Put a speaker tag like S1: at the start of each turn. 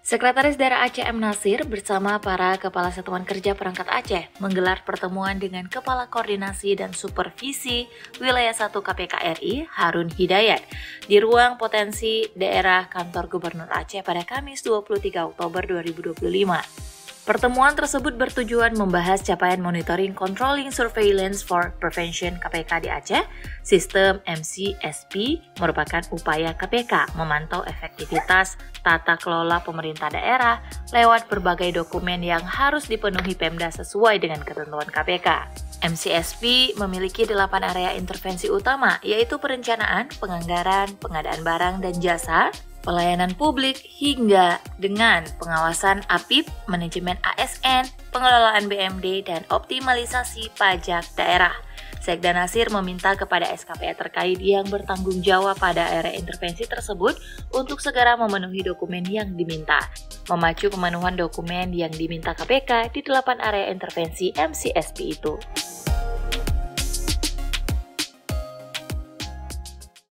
S1: Sekretaris Daerah Aceh M. Nasir bersama para Kepala Satuan Kerja Perangkat Aceh menggelar pertemuan dengan Kepala Koordinasi dan Supervisi Wilayah 1 KPK RI Harun Hidayat di ruang potensi daerah Kantor Gubernur Aceh pada Kamis 23 Oktober 2025. Pertemuan tersebut bertujuan membahas capaian Monitoring Controlling Surveillance for Prevention KPK di Aceh. Sistem MCSP merupakan upaya KPK memantau efektivitas tata kelola pemerintah daerah lewat berbagai dokumen yang harus dipenuhi Pemda sesuai dengan ketentuan KPK. MCSP memiliki 8 area intervensi utama, yaitu perencanaan, penganggaran, pengadaan barang dan jasa, pelayanan publik, hingga dengan pengawasan APIP, manajemen ASN, pengelolaan BMD, dan optimalisasi pajak daerah. Sekda Nasir meminta kepada SKPE terkait yang bertanggung jawab pada area intervensi tersebut untuk segera memenuhi dokumen yang diminta, memacu pemenuhan dokumen yang diminta KPK di 8 area intervensi MCSP itu.